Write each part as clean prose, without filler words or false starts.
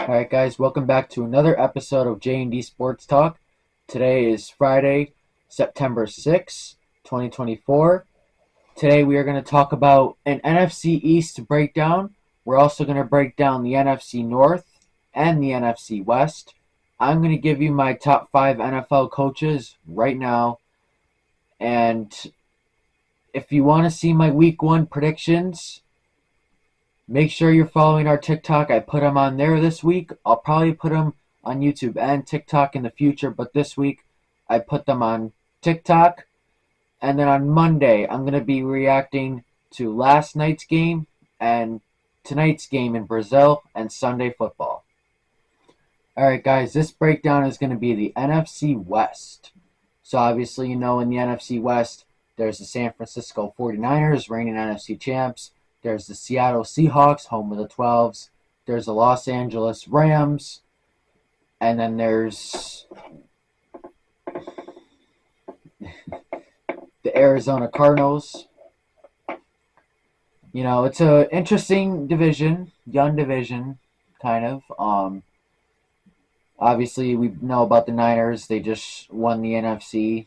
Alright guys, welcome back to another episode of J&D Sports Talk. Today is Friday, September 6th, 2024. Today we are going to talk about an NFC East breakdown. We're also going to break down the NFC North and the NFC West. I'm going to give you my top 5 NFL coaches right now. And if you want to see my week 1 predictions, make sure you're following our TikTok. I put them on there this week. I'll probably put them on YouTube and TikTok in the future, but this week I put them on TikTok. And then on Monday, I'm going to be reacting to last night's game and tonight's game in Brazil and Sunday football. Alright guys, this breakdown is going to be the NFC West. So obviously, in the NFC West, there's the San Francisco 49ers, reigning NFC champs. There's the Seattle Seahawks, home of the 12s. There's the Los Angeles Rams. And then there's the Arizona Cardinals. It's an interesting division, young division, kind of. Obviously, we know about the Niners. They just won the NFC.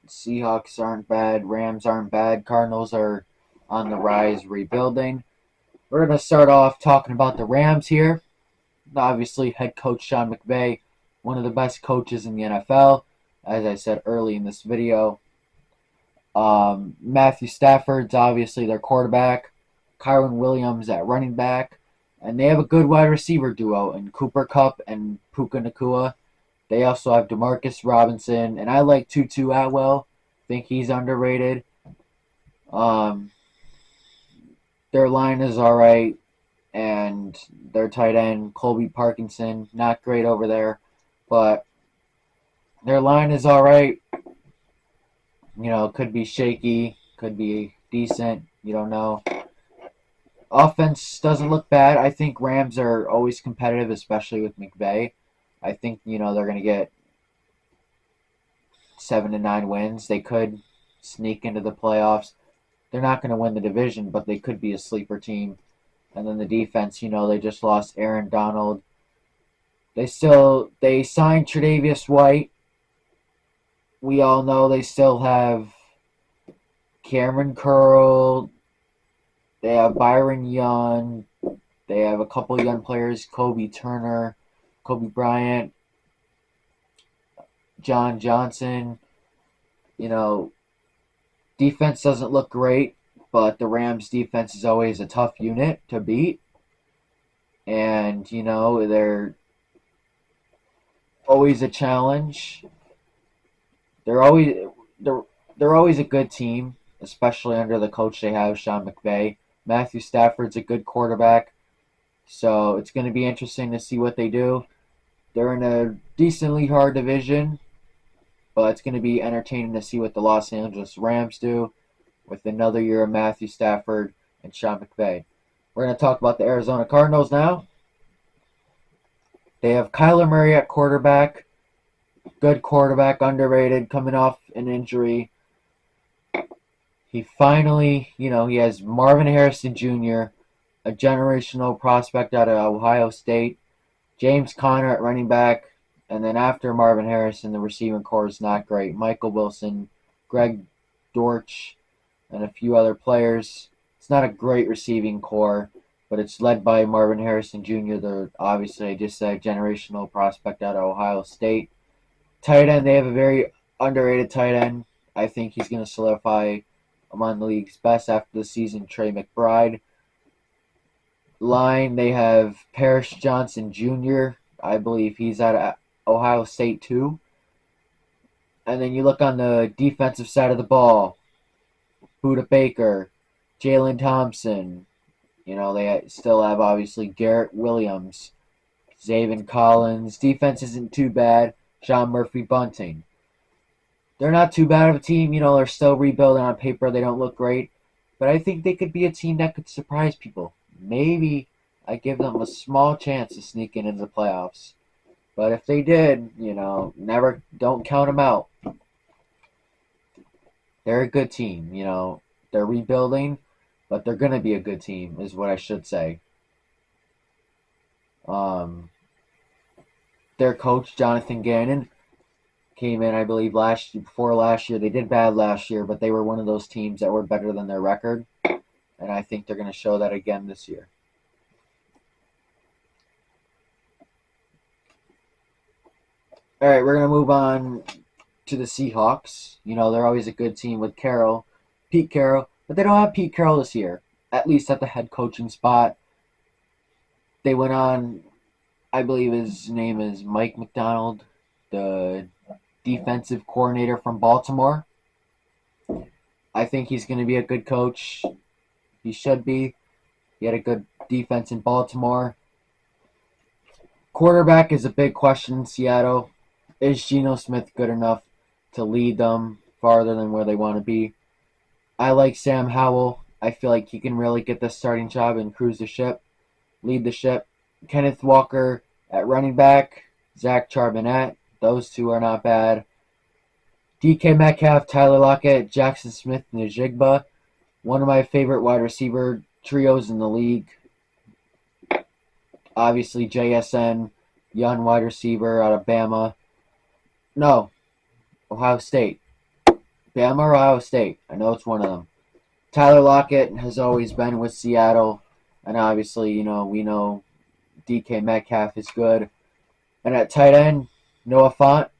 Seahawks aren't bad. Rams aren't bad. Cardinals are on the rise, rebuilding. We're going to start off talking about the Rams here. Obviously, head coach Sean McVay, one of the best coaches in the NFL, as I said early in this video. Matthew Stafford's obviously their quarterback. Kyren Williams at running back. And they have a good wide receiver duo in Cooper Kupp and Puka Nacua. They also have Demarcus Robinson. And I like Tutu Atwell. Think he's underrated. Their line is alright, and their tight end, Colby Parkinson, not great over there, but their line is alright. Could be shaky, could be decent, you don't know. Offense doesn't look bad. I think Rams are always competitive, especially with McVay. I think, they're going to get 7 to 9 wins. They could sneak into the playoffs. They're not going to win the division, but they could be a sleeper team. And then the defense, they just lost Aaron Donald. They signed Tre'Davious White. We all know they still have Cameron Curl. They have Byron Young. They have a couple young players, Kobe Turner, Kobe Bryant, John Johnson. Defense doesn't look great, but the Rams' defense is always a tough unit to beat. And, they're always a challenge. They're always a good team, especially under the coach they have, Sean McVay. Matthew Stafford's a good quarterback, so it's going to be interesting to see what they do. They're in a decently hard division, but it's going to be entertaining to see what the Los Angeles Rams do with another year of Matthew Stafford and Sean McVay. We're going to talk about the Arizona Cardinals now. They have Kyler Murray at quarterback. Good quarterback, underrated, coming off an injury. He finally, he has Marvin Harrison Jr., a generational prospect out of Ohio State. James Conner at running back. And then after Marvin Harrison, the receiving core is not great. Michael Wilson, Greg Dortch, and a few other players. It's not a great receiving core, but it's led by Marvin Harrison Jr., obviously I just said generational prospect out of Ohio State. Tight end, they have a very underrated tight end. I think he's going to solidify among the league's best after the season, Trey McBride. Line, they have Paris Johnson Jr. I believe he's out of Ohio State too. And then you look on the defensive side of the ball. Budda Baker, Jalen Thompson. They still have obviously Garrett Williams, Zaven Collins. Defense isn't too bad. Sean Murphy Bunting. They're not too bad of a team. They're still rebuilding on paper. They don't look great. But I think they could be a team that could surprise people. Maybe I give them a small chance of sneaking into the playoffs. But if they did, don't count them out. They're a good team. They're rebuilding, but they're going to be a good team, is what I should say. their coach, Jonathan Gannon, came in, I believe, before last year. They did bad last year, but they were one of those teams that were better than their record. And I think they're going to show that again this year. All right, we're going to move on to the Seahawks. You know, they're always a good team with Pete Carroll, but they don't have Pete Carroll this year, at least at the head coaching spot. They went on, I believe his name is Mike Macdonald, the defensive coordinator from Baltimore. I think he's going to be a good coach. He should be. He had a good defense in Baltimore. Quarterback is a big question in Seattle. Is Geno Smith good enough to lead them farther than where they want to be? I like Sam Howell. I feel like he can really get the starting job and cruise the ship, lead the ship. Kenneth Walker at running back, Zach Charbonnet. Those two are not bad. DK Metcalf, Tyler Lockett, Jackson Smith, and Njigba. One of my favorite wide receiver trios in the league. Obviously, JSN, young wide receiver out of Bama. No, Ohio State. Bama or Ohio State. I know it's one of them. Tyler Lockett has always been with Seattle. And obviously, we know DK Metcalf is good. And at tight end, Noah Fant,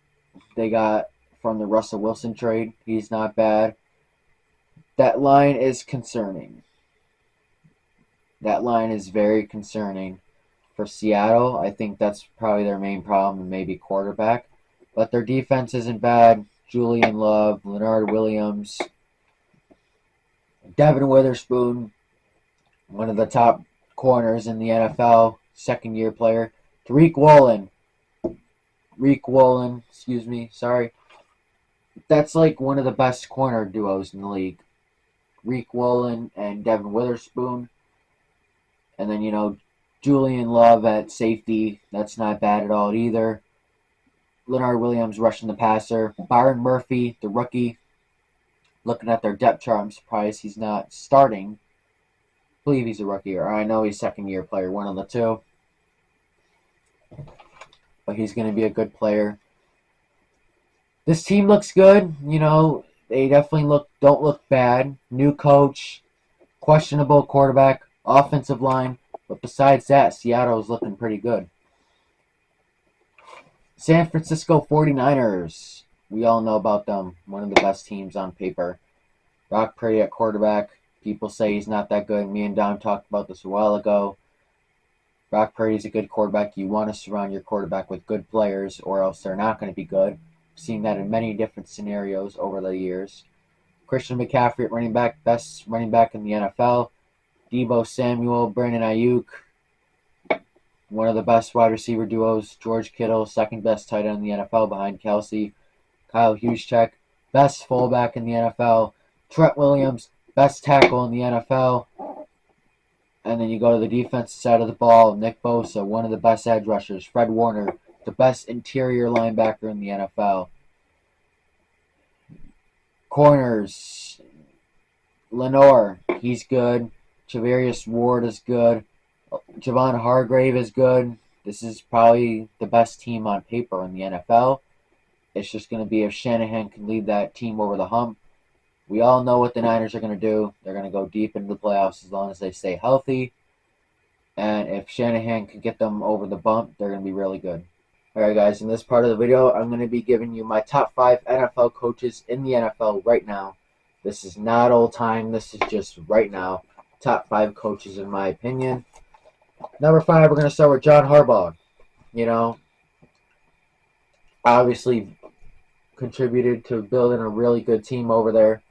they got from the Russell Wilson trade. He's not bad. That line is concerning. That line is very concerning for Seattle. I think that's probably their main problem, maybe quarterback. But their defense isn't bad. Julian Love, Leonard Williams, Devin Witherspoon, one of the top corners in the NFL, second-year player. Reek Woolen, sorry. That's like one of the best corner duos in the league. Reek Woolen and Devin Witherspoon. And then, Julian Love at safety. That's not bad at all either. Leonard Williams rushing the passer. Byron Murphy, the rookie. Looking at their depth chart, I'm surprised he's not starting. I believe he's a rookie, or I know he's second-year player, one of the two. But he's going to be a good player. This team looks good. They definitely don't look bad. New coach, questionable quarterback, offensive line. But besides that, Seattle is looking pretty good. San Francisco 49ers. We all know about them. One of the best teams on paper. Brock Purdy at quarterback. People say he's not that good. Me and Don talked about this a while ago. Brock Purdy's a good quarterback. You want to surround your quarterback with good players, or else they're not going to be good. I've seen that in many different scenarios over the years. Christian McCaffrey at running back, best running back in the NFL. Deebo Samuel, Brandon Ayuk, one of the best wide receiver duos. George Kittle, second best tight end in the NFL behind Kelsey. Kyle Juszczyk, best fullback in the NFL. Trent Williams, best tackle in the NFL. And then you go to the defensive side of the ball. Nick Bosa, one of the best edge rushers. Fred Warner, the best interior linebacker in the NFL. Corners, Lenore, he's good. Javarius Ward is good. Javon Hargrave is good. This is probably the best team on paper in the NFL. It's just going to be if Shanahan can lead that team over the hump. We all know what the Niners are going to do. They're going to go deep into the playoffs as long as they stay healthy. And if Shanahan can get them over the bump, they're going to be really good. Alright guys, in this part of the video, I'm going to be giving you my top 5 NFL coaches in the NFL right now. This is not old time. This is just right now. Top 5 coaches in my opinion. Number 5, we're going to start with John Harbaugh. Obviously contributed to building a really good team over there.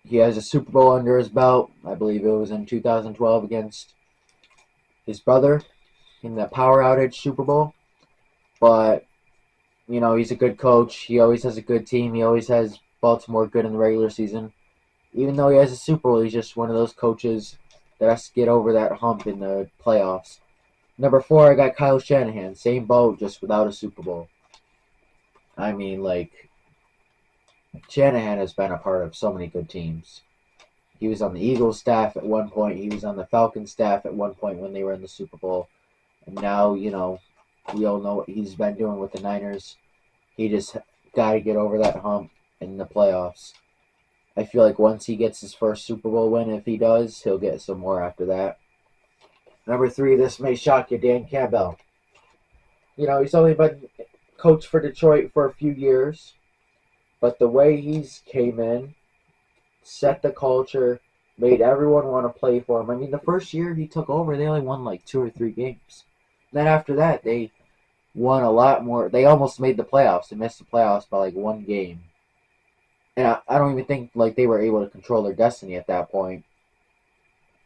He has a Super Bowl under his belt. I believe it was in 2012 against his brother in the power outage Super Bowl. But, he's a good coach. He always has a good team. He always has Baltimore good in the regular season. Even though he has a Super Bowl, he's just one of those coaches that has to get over that hump in the playoffs. Number 4, I got Kyle Shanahan. Same boat, just without a Super Bowl. I mean, Shanahan has been a part of so many good teams. He was on the Eagles staff at one point. He was on the Falcons staff at one point when they were in the Super Bowl. And now, We all know what he's been doing with the Niners. He just got to get over that hump in the playoffs. I feel like once he gets his first Super Bowl win, if he does, he'll get some more after that. Number 3, this may shock you, Dan Campbell. He's only been coach for Detroit for a few years, but the way he's came in, set the culture, made everyone want to play for him. I mean, the first year he took over, they only won like 2 or 3 games. Then after that, they won a lot more. They almost made the playoffs. They missed the playoffs by like 1 game. And I don't even think like they were able to control their destiny at that point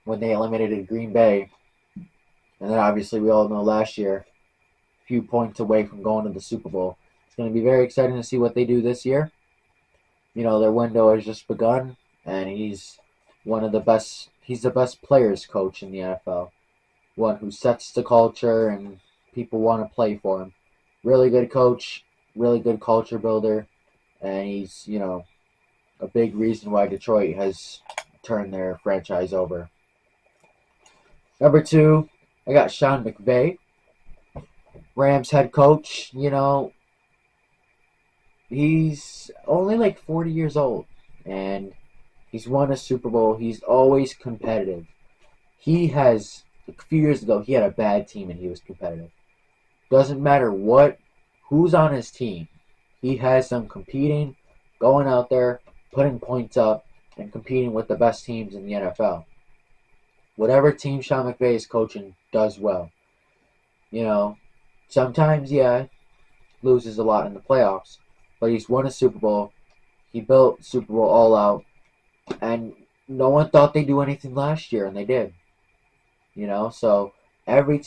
when they eliminated Green Bay. And then obviously we all know last year, a few points away from going to the Super Bowl. It's going to be very exciting to see what they do this year. Their window has just begun, and he's one of the best. He's the best players coach in the NFL. One who sets the culture and people want to play for him. Really good coach, really good culture builder, and he's, a big reason why Detroit has turned their franchise over. Number 2, I got Sean McVay, Rams head coach. He's only like 40 years old, and he's won a Super Bowl. He's always competitive. A few years ago, he had a bad team and he was competitive. Doesn't matter who's on his team. He has them competing, going out there, putting points up, and competing with the best teams in the NFL. Whatever team Sean McVay is coaching does well. Sometimes, loses a lot in the playoffs, but he's won a Super Bowl. He built Super Bowl all out, and no one thought they'd do anything last year, and they did. So every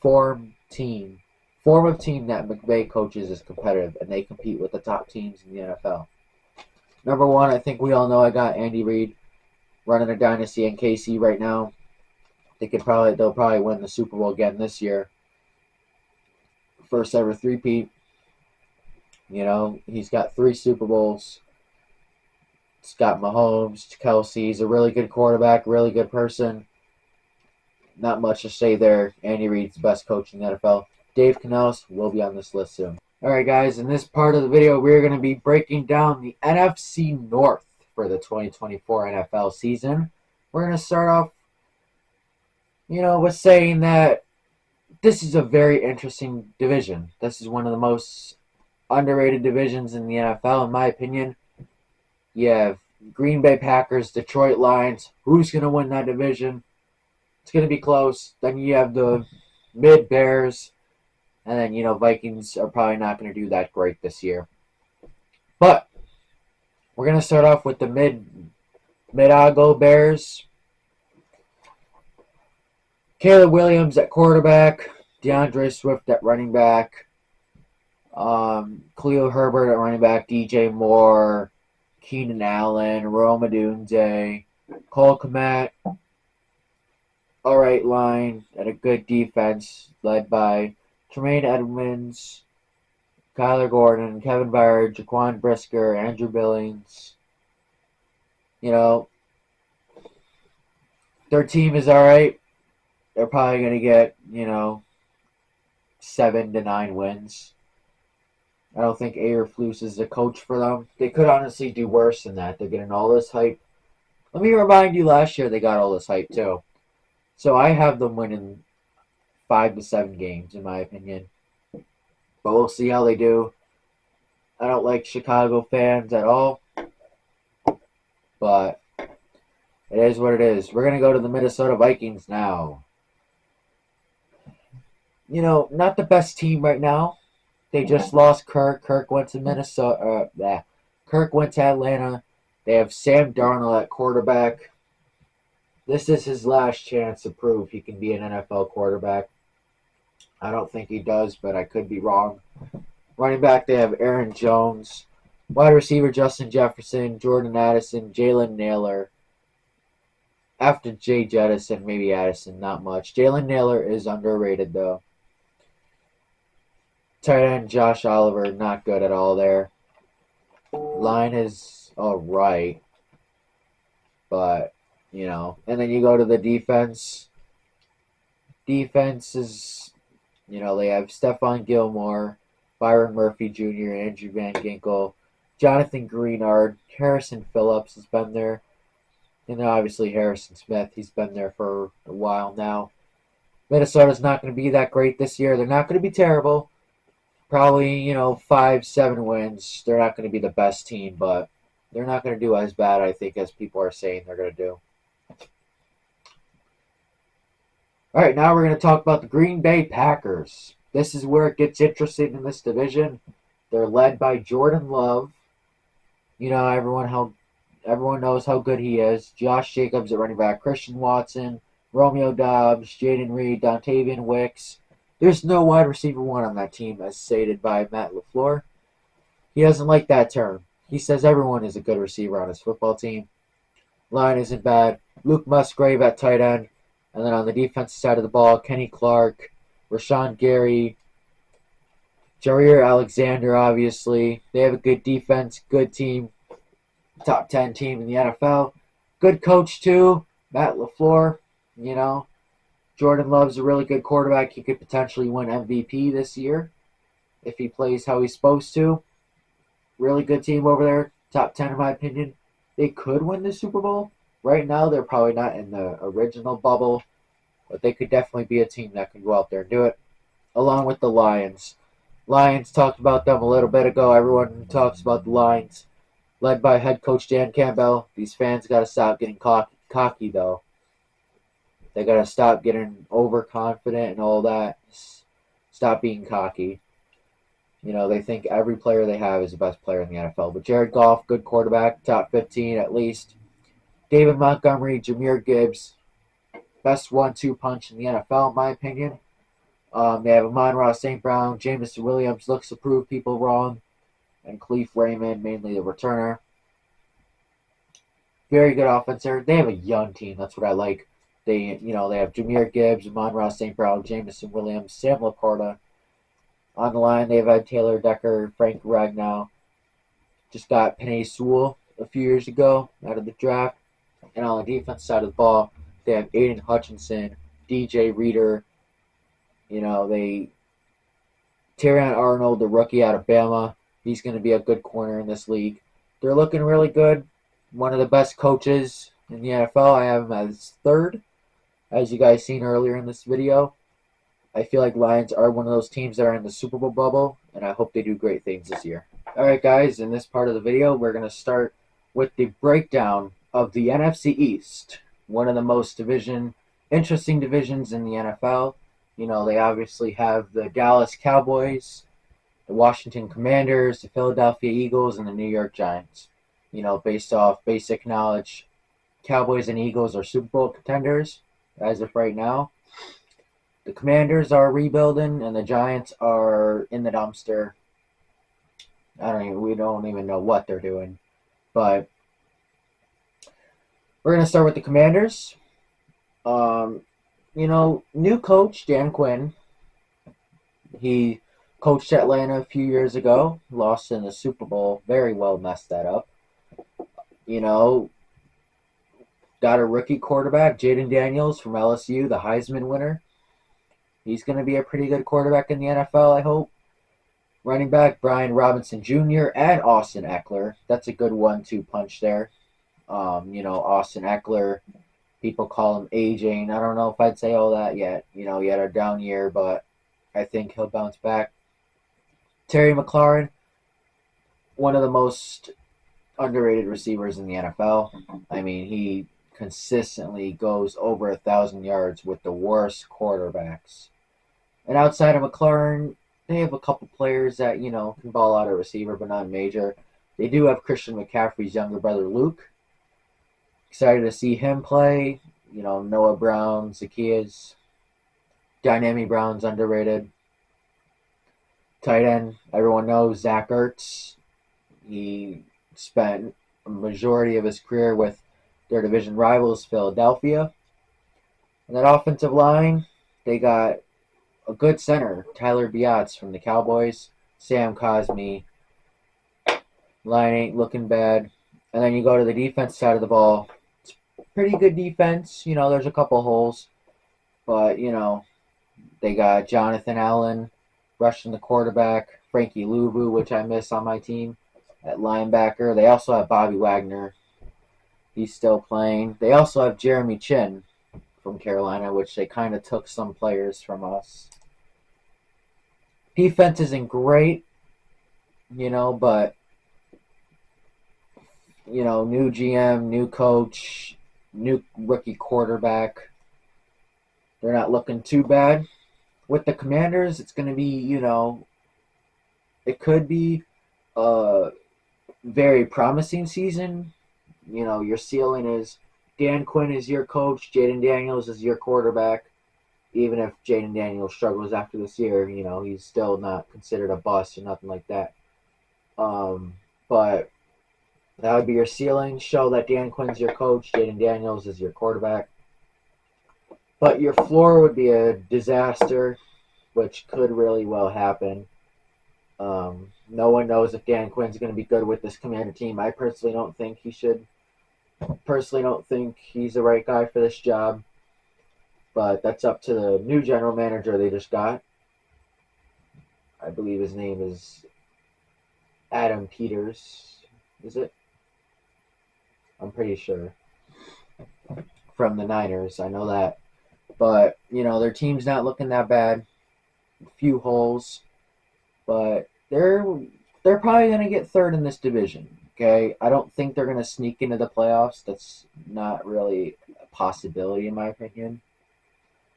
form of team that McVay coaches is competitive, and they compete with the top teams in the NFL. Number 1, I think we all know I got Andy Reid running a dynasty in KC right now. They'll probably win the Super Bowl again this year. First ever three-peat. He's got 3 Super Bowls. He's got Mahomes, Kelsey. He's a really good quarterback, really good person. Not much to say there. Andy Reid's the best coach in the NFL. Dave Canales will be on this list soon. Alright guys, in this part of the video, we're going to be breaking down the NFC North for the 2024 NFL season. We're going to start off, with saying that this is a very interesting division. This is one of the most underrated divisions in the NFL, in my opinion. You have Green Bay Packers, Detroit Lions. Who's going to win that division? It's going to be close. Then you have the mid-Bears. And then, Vikings are probably not going to do that great this year. But we're going to start off with the mid-Ago Bears. Caleb Williams at quarterback. DeAndre Swift at running back. Khalil Herbert at running back. DJ Moore. Keenan Allen. Rome Odunze. Cole Kmet. Alright line and a good defense led by Tremaine Edmonds, Kyler Gordon, Kevin Byard, Jaquan Brisker, Andrew Billings. Their team is alright. They're probably going to get, 7 to 9 wins. I don't think Eberflus is the coach for them. They could honestly do worse than that. They're getting all this hype. Let me remind you, last year they got all this hype too. So I have them winning 5 to 7 games, in my opinion. But we'll see how they do. I don't like Chicago fans at all. But it is what it is. We're going to go to the Minnesota Vikings now. Not the best team right now. They just lost Kirk. Kirk went to Minnesota. Kirk went to Atlanta. They have Sam Darnold at quarterback. This is his last chance to prove he can be an NFL quarterback. I don't think he does, but I could be wrong. Running back, they have Aaron Jones. Wide receiver, Justin Jefferson, Jordan Addison, Jalen Nailor. After Jay Jettison, maybe Addison, not much. Jalen Nailor is underrated, though. Tight end, Josh Oliver, not good at all there. Line is alright. But, and then you go to the defense. Defense is You know, they have Stephon Gilmore, Byron Murphy Jr., Andrew Van Ginkel, Jonathan Greenard, Harrison Phillips has been there, and then obviously Harrison Smith. He's been there for a while now. Minnesota's not going to be that great this year. They're not going to be terrible. Probably, 5-7 wins. They're not going to be the best team, but they're not going to do as bad, I think, as people are saying they're going to do. All right, now we're going to talk about the Green Bay Packers. This is where it gets interesting in this division. They're led by Jordan Love. You know, everyone knows how good he is. Josh Jacobs at running back, Christian Watson, Romeo Doubs, Jaden Reed, Dontavian Wicks. There's no wide receiver one on that team, as stated by Matt LaFleur. He doesn't like that term. He says everyone is a good receiver on his football team. Line isn't bad. Luke Musgrave at tight end. And then on the defensive side of the ball, Kenny Clark, Rashawn Gary, Jair Alexander, obviously. They have a good defense, good team, top 10 team in the NFL. Good coach, too, Matt LaFleur. You know, Jordan Love's a really good quarterback. He could potentially win MVP this year if he plays how he's supposed to. Really good team over there, top 10 in my opinion. They could win the Super Bowl. Right now, they're probably not in the original bubble, but they could definitely be a team that can go out there and do it, along with the Lions. Lions, talked about them a little bit ago. Everyone talks about the Lions, led by head coach Dan Campbell. These fans got to stop getting cocky, though. They got to stop getting overconfident and all that. Stop being cocky. You know, they think every player they have is the best player in the NFL. But Jared Goff, good quarterback, top 15 at least. David Montgomery, Jahmyr Gibbs, best 1-2 punch in the NFL, in my opinion. They have Amon-Ra St. Brown, Jameson Williams looks to prove people wrong, and Khalif Raymond, mainly the returner. Very good offense there. They have a young team. That's what I like. They have Jahmyr Gibbs, Amon-Ra St. Brown, Jameson Williams, Sam Laporta. On the line, they've had Taylor Decker, Frank Ragnow. Just got Penei Sewell a few years ago out of the draft. And on the defense side of the ball, they have Aiden Hutchinson, DJ Reader. Tyrion Arnold, the rookie out of Bama. He's going to be a good corner in this league. They're looking really good. One of the best coaches in the NFL. I have him as third, as you guys seen earlier in this video. I feel like Lions are one of those teams that are in the Super Bowl bubble, and I hope they do great things this year. All right, guys, in this part of the video, we're going to start with the breakdown of the NFC East, one of the most interesting divisions in the NFL. You know, they obviously have the Dallas Cowboys, the Washington Commanders, the Philadelphia Eagles, and the New York Giants. You know, based off basic knowledge, Cowboys and Eagles are Super Bowl contenders as of right now. The Commanders are rebuilding, and the Giants are in the dumpster. We don't even know what they're doing. But we're going to start with the Commanders. New coach, Dan Quinn. He coached Atlanta a few years ago, lost in the Super Bowl, very well messed that up. Got a rookie quarterback, Jaden Daniels from LSU, the Heisman winner. He's going to be a pretty good quarterback in the NFL, I hope. Running back, Brian Robinson Jr. and Austin Eckler. That's a good 1-2 punch there. Austin Eckler, people call him aging. I don't know if I'd say all that yet. He had a down year, but I think he'll bounce back. Terry McLaurin, one of the most underrated receivers in the NFL. I mean, he consistently goes over 1,000 yards with the worst quarterbacks. And outside of McLaurin, they have a couple players that, can ball out a receiver, but not major. They do have Christian McCaffrey's younger brother, Luke. Excited to see him play. Noah Brown, Zacchaeus. Dynamic Brown's underrated. Tight end, everyone knows Zach Ertz. He spent a majority of his career with their division rivals, Philadelphia. And that offensive line, they got a good center, Tyler Biatz from the Cowboys, Sam Cosmi. Line ain't looking bad. And then you go to the defense side of the ball. It's pretty good defense. There's a couple holes. But, They got Jonathan Allen rushing the quarterback, Frankie Luvu, which I miss on my team, at linebacker. They also have Bobby Wagner. He's still playing. They also have Jeremy Chin from Carolina, which they kind of took some players from us. Defense isn't great, but new GM, new coach, new rookie quarterback. They're not looking too bad. With the Commanders, it's going to be, it could be a very promising season. Your ceiling is Dan Quinn is your coach, Jaden Daniels is your quarterback. Even if Jaden Daniels struggles after this year, he's still not considered a bust or nothing like that. But that would be your ceiling. Show that Dan Quinn's your coach, Jaden Daniels is your quarterback. But your floor would be a disaster, which could really well happen. No one knows if Dan Quinn's going to be good with this Commander team. I personally don't think he should. Personally don't think he's the right guy for this job. But that's up to the new general manager they just got. I believe his name is Adam Peters. Is it? I'm pretty sure. From the Niners. I know that. But, their team's not looking that bad. A few holes. But they're probably going to get third in this division. Okay? I don't think they're going to sneak into the playoffs. That's not really a possibility in my opinion.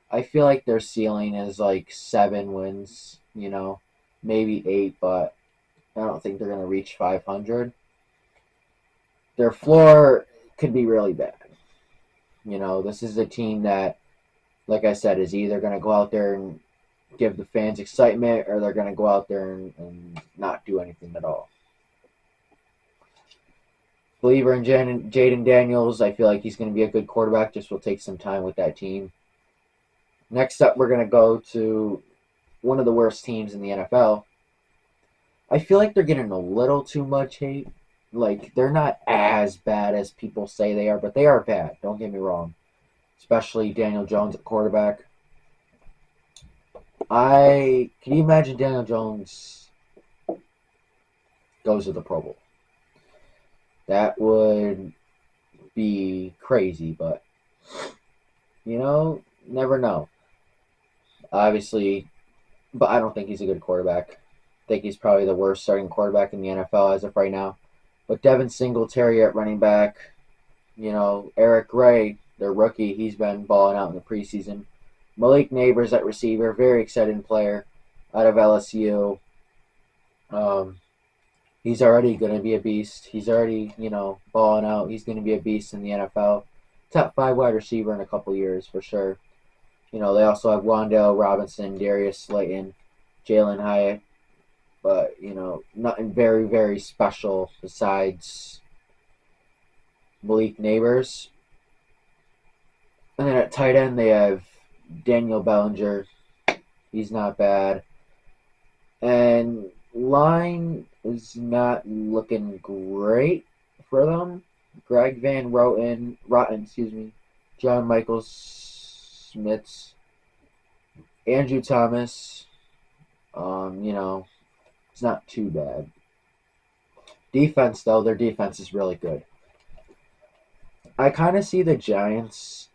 I feel like their ceiling is like 7 wins, maybe 8, but I don't think they're going to reach 500. Their floor could be really bad. This is a team that, like I said, is either going to go out there and give the fans excitement or they're going to go out there and not do anything at all. Believer in Jaden Daniels. I feel like he's going to be a good quarterback, just will take some time with that team. Next up, we're going to go to one of the worst teams in the NFL. I feel like they're getting a little too much hate. Like, they're not as bad as people say they are, but they are bad. Don't get me wrong. Especially Daniel Jones at quarterback. Can you imagine Daniel Jones goes to the Pro Bowl? That would be crazy, but, never know. Obviously, but I don't think he's a good quarterback. I think he's probably the worst starting quarterback in the NFL as of right now. But Devin Singletary at running back, Eric Gray, their rookie, he's been balling out in the preseason. Malik Neighbors at receiver, very exciting player out of LSU. He's already going to be a beast. He's already, balling out. He's going to be a beast in the NFL. Top 5 wide receiver in a couple years for sure. They also have Wan'Dale Robinson, Darius Slayton, Jalen Hyatt. But, nothing very, very special besides Malik Neighbors. And then at tight end, they have Daniel Bellinger. He's not bad. And line is not looking great for them. Greg Van Roten, John Michael Smits, Andrew Thomas. It's not too bad. Defense, though, their defense is really good. I kind of see the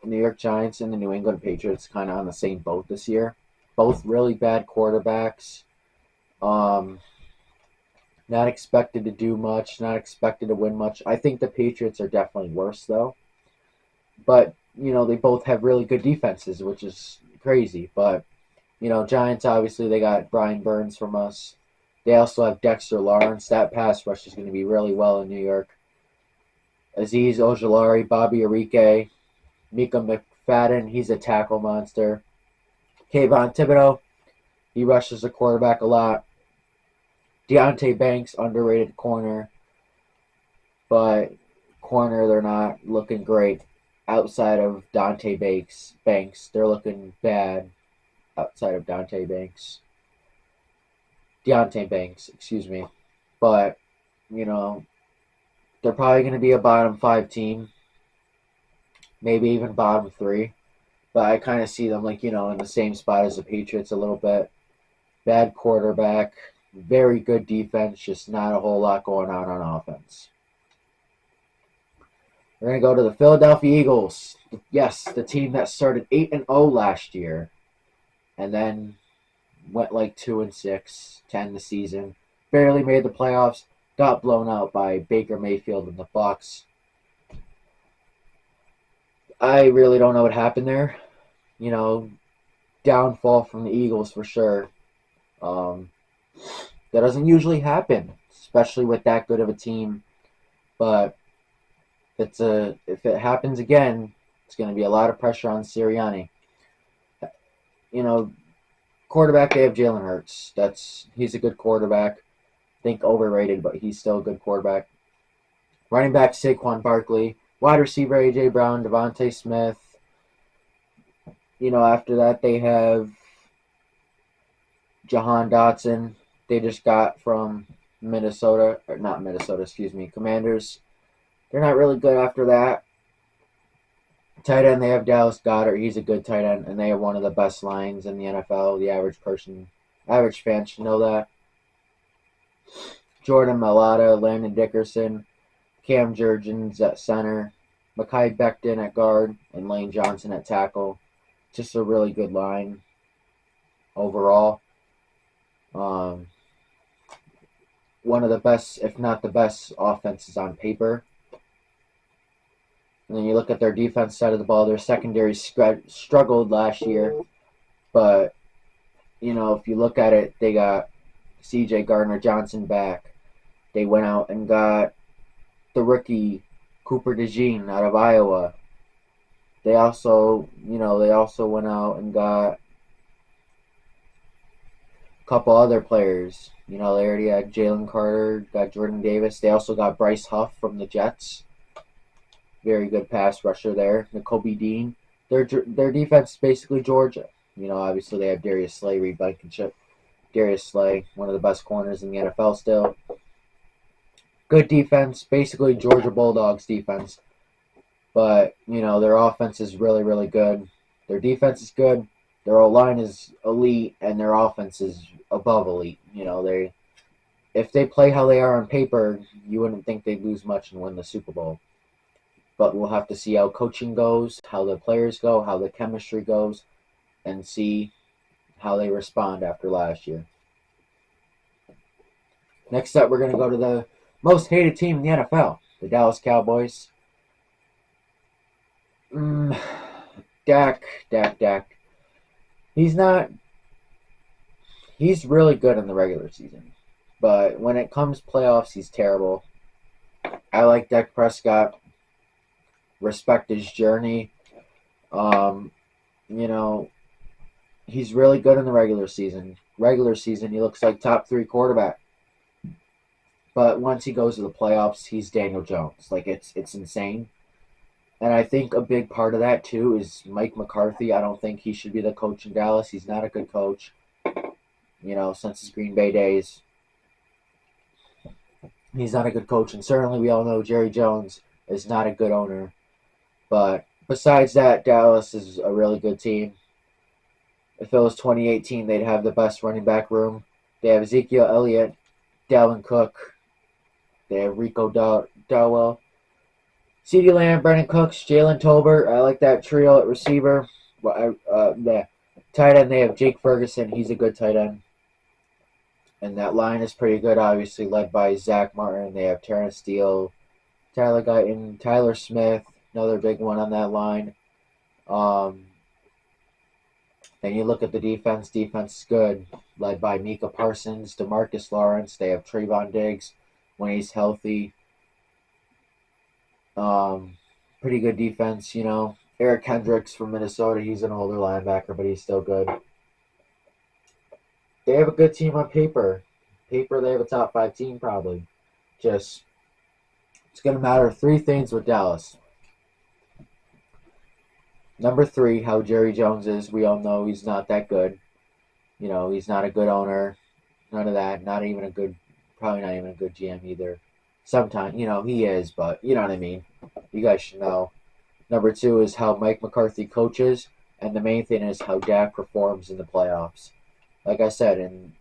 New York Giants, and the New England Patriots kind of on the same boat this year. Both really bad quarterbacks. Not expected to do much, not expected to win much. I think the Patriots are definitely worse, though. But, they both have really good defenses, which is crazy. But, Giants, obviously, they got Brian Burns from us. They also have Dexter Lawrence. That pass rush is going to be really well in New York. Azeez Ojulari, Bobby Arike, Mika McFadden, he's a tackle monster. Kayvon Thibodeau, he rushes the quarterback a lot. Deonte Banks, underrated corner. But corner, they're not looking great outside of Dante Banks. They're looking bad outside of Deonte Banks, excuse me. But, they're probably going to be a bottom 5 team. Maybe even bottom 3. but I kind of see them like, in the same spot as the Patriots a little bit. Bad quarterback, very good defense, just not a whole lot going on offense. We're going to go to the Philadelphia Eagles. Yes, the team that started 8-0 last year and then went like 2-6, 10 the season. Barely made the playoffs, got blown out by Baker Mayfield and the Bucs. I really don't know what happened there. Downfall from the Eagles for sure. That doesn't usually happen, especially with that good of a team. But if it happens again, it's going to be a lot of pressure on Sirianni. Quarterback, they have Jalen Hurts. He's a good quarterback. I think overrated, but he's still a good quarterback. Running back, Saquon Barkley. Wide receiver, A.J. Brown, Devontae Smith. After that, they have Jahan Dotson. They just got from Commanders. They're not really good after that. Tight end, they have Dallas Goedert. He's a good tight end, and they have one of the best lines in the NFL. The average fan should know that. Jordan Mailata, Landon Dickerson, Cam Jurgens at center, Mekhi Becton at guard, and Lane Johnson at tackle. Just a really good line overall. One of the best, if not the best, offenses on paper. And then you look at their defense side of the ball. Their secondary struggled last year. But, if you look at it, they got C.J. Gardner-Johnson back. They went out and got the rookie Cooper DeJean out of Iowa. They also went out and got a couple other players. They already had Jalen Carter, got Jordan Davis. They also got Bryce Huff from the Jets. Very good pass rusher there. Nakobe Dean. Their defense is basically Georgia. Obviously they have Darius Slay, Reed Blankenship. Darius Slay, one of the best corners in the NFL still. Good defense, basically Georgia Bulldogs defense. But, their offense is really, really good. Their defense is good. Their O-line is elite, and their offense is above elite. If they play how they are on paper, you wouldn't think they'd lose much and win the Super Bowl. But we'll have to see how coaching goes, how the players go, how the chemistry goes, and see how they respond after last year. Next up, we're going to go to the most hated team in the NFL, the Dallas Cowboys. Dak. He's really good in the regular season. But when it comes playoffs, he's terrible. I like Dak Prescott. Respect his journey. He's really good in the regular season. Regular season, he looks like top 3 quarterback. But once he goes to the playoffs, he's Daniel Jones. It's insane. And I think a big part of that, too, is Mike McCarthy. I don't think he should be the coach in Dallas. He's not a good coach, since his Green Bay days. He's not a good coach. And certainly we all know Jerry Jones is not a good owner. But besides that, Dallas is a really good team. If it was 2018, they'd have the best running back room. They have Ezekiel Elliott, Dalvin Cook. They have Rico Dowell. CeeDee Lamb, Brandon Cooks, Jalen Tolbert. I like that trio at receiver. Tight end, they have Jake Ferguson. He's a good tight end. And that line is pretty good, obviously, led by Zach Martin. They have Terrence Steele, Tyler Guyton, Tyler Smith, another big one on that line. Then you look at the defense. Defense is good, led by Micah Parsons, DeMarcus Lawrence. They have Trayvon Diggs when he's healthy. Pretty good defense, Eric Kendricks from Minnesota. He's an older linebacker, but he's still good. They have a good team on paper. They have a top 5 team probably. It's going to matter 3 things with Dallas. Number 3, how Jerry Jones is. We all know he's not that good. He's not a good owner. None of that. Probably not even a good GM either. Sometimes, he is, but you know what I mean. You guys should know. Number 2 is how Mike McCarthy coaches. And the main thing is how Dak performs in the playoffs. Like I said, in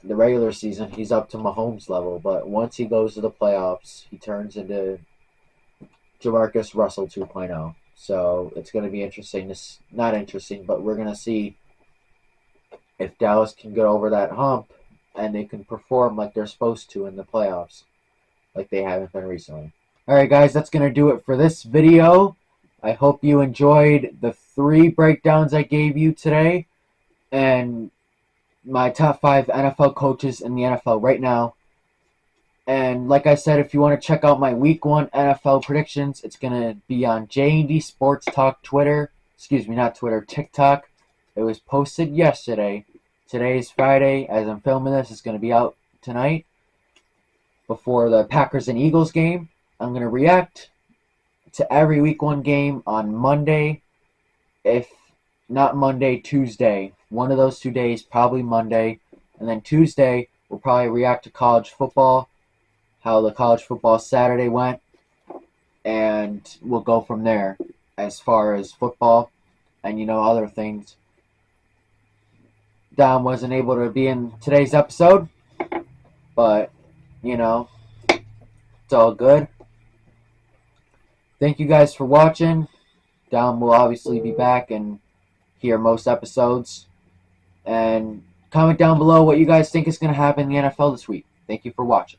the regular season, he's up to Mahomes level, but once he goes to the playoffs, he turns into Jamarcus Russell 2.0. So it's going to be interesting. Not interesting, but we're going to see if Dallas can get over that hump and they can perform like they're supposed to in the playoffs, like they haven't been recently. Alright guys, that's going to do it for this video. I hope you enjoyed the 3 breakdowns I gave you today and my top 5 NFL coaches in the NFL right now. And like I said, if you want to check out my Week 1 NFL predictions, it's going to be on J&D Sports Talk Twitter. Excuse me, not Twitter, TikTok. It was posted yesterday. Today is Friday. As I'm filming this, it's going to be out tonight before the Packers and Eagles game. I'm going to react to every Week 1 game on Monday. If not Monday, Tuesday. One of those 2 days, probably Monday. And then Tuesday, we'll probably react to college football, how the college football Saturday went, and we'll go from there as far as football and, other things. Dom wasn't able to be in today's episode, but, it's all good. Thank you guys for watching. Dom will obviously be back and hear most episodes. And comment down below what you guys think is going to happen in the NFL this week. Thank you for watching.